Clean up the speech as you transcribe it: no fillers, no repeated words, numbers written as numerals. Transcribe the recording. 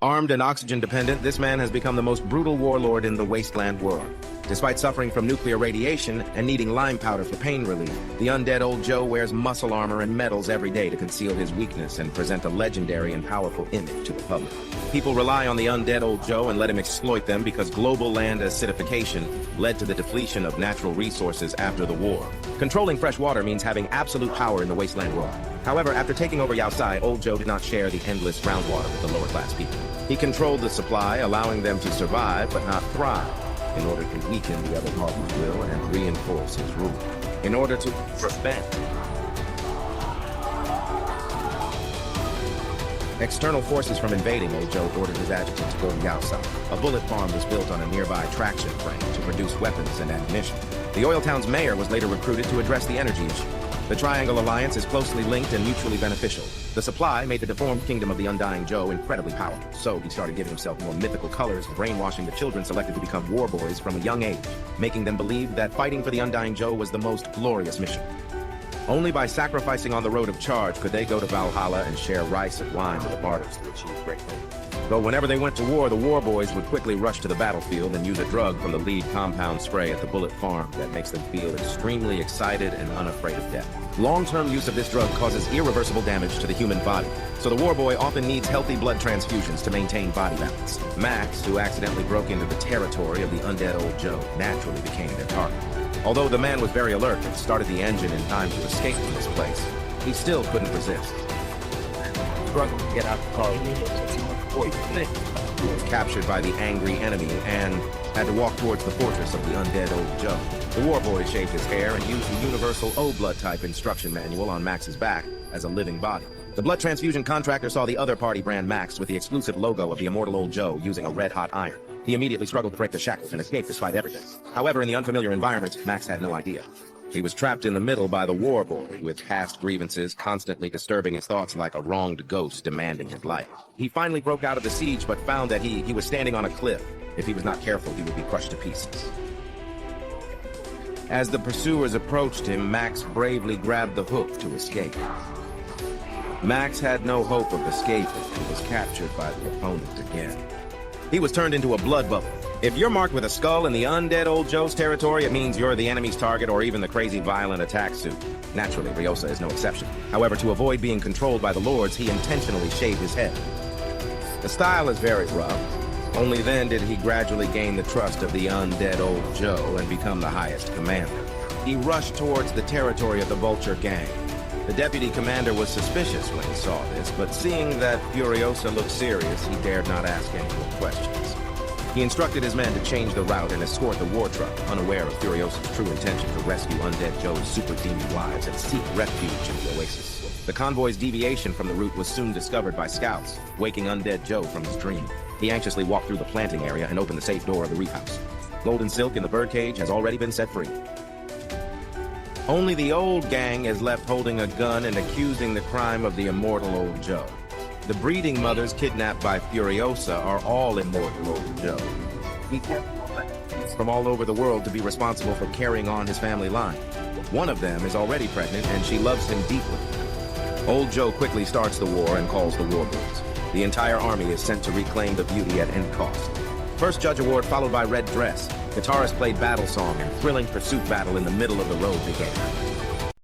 Armed and oxygen-dependent, this man has become the most brutal warlord in the wasteland world. Despite suffering from nuclear radiation and needing lime powder for pain relief, the undead old Joe wears muscle armor and medals every day to conceal his weakness and present a legendary and powerful image to the public. People rely on the undead old Joe and let him exploit them because global land acidification led to the depletion of natural resources after the war. Controlling fresh water means having absolute power in the wasteland world. However, after taking over Yaosai, old Joe did not share the endless groundwater with the lower-class people. He controlled the supply, allowing them to survive but not thrive, in order to weaken the other party's will and reinforce his rule. In order to prevent external forces from invading, old Joe ordered his adjutant to go to Yaosai. A bullet farm was built on a nearby traction frame to produce weapons and ammunition. The oil town's mayor was later recruited to address the energy issue. The Triangle Alliance is closely linked and mutually beneficial. The supply made the deformed kingdom of the Undying Joe incredibly powerful, so he started giving himself more mythical colors, brainwashing the children selected to become war boys from a young age, making them believe that fighting for the Undying Joe was the most glorious mission. Only by sacrificing on the road of charge could they go to Valhalla and share rice and wine with the martyrs to achieve great things. Though whenever they went to war, the war boys would quickly rush to the battlefield and use a drug from the lead compound spray at the bullet farm that makes them feel extremely excited and unafraid of death. Long-term use of this drug causes irreversible damage to the human body, so the war boy often needs healthy blood transfusions to maintain body balance. Max, who accidentally broke into the territory of the undead old Joe, naturally became their target. Although the man was very alert and started the engine in time to escape from this place, he still couldn't resist. Struggled to get out the car. He was captured by the angry enemy and had to walk towards the fortress of the undead old Joe. The war boy shaved his hair and used the universal O-blood type instruction manual on Max's back as a living body. The blood transfusion contractor saw the other party brand Max with the exclusive logo of the immortal old Joe using a red-hot iron. He immediately struggled to break the shackles and escape despite everything. However, in the unfamiliar environment, Max had no idea. He was trapped in the middle by the war boy, with past grievances constantly disturbing his thoughts like a wronged ghost demanding his life. He finally broke out of the siege, but found that he was standing on a cliff. If he was not careful, he would be crushed to pieces. As the pursuers approached him, Max bravely grabbed the hook to escape. Max had no hope of escaping and was captured by the opponent again. He was turned into a blood bubble. If you're marked with a skull in the undead old Joe's territory, it means you're the enemy's target or even the crazy violent attack suit. Naturally, Furiosa is no exception. However, to avoid being controlled by the lords, he intentionally shaved his head. The style is very rough. Only then did he gradually gain the trust of the undead old Joe and become the highest commander. He rushed towards the territory of the Vulture gang. The deputy commander was suspicious when he saw this, but seeing that Furiosa looked serious, he dared not ask any more questions. He instructed his men to change the route and escort the war truck, unaware of Furiosa's true intention to rescue undead Joe's super demon wives and seek refuge in the oasis. The convoy's deviation from the route was soon discovered by scouts, waking undead Joe from his dream. He anxiously walked through the planting area and opened the safe door of the reef house. Golden silk in the birdcage has already been set free. Only the old gang is left holding a gun and accusing the crime of the immortal old Joe. The breeding mothers kidnapped by Furiosa are all immortal old Joe. He from all over the world to be responsible for carrying on his family line. One of them is already pregnant and she loves him deeply. Old Joe quickly starts the war and calls the war boys. The entire army is sent to reclaim the beauty at any cost. First Judge Award followed by Red Dress. Guitarist played battle song and thrilling pursuit battle in the middle of the road began.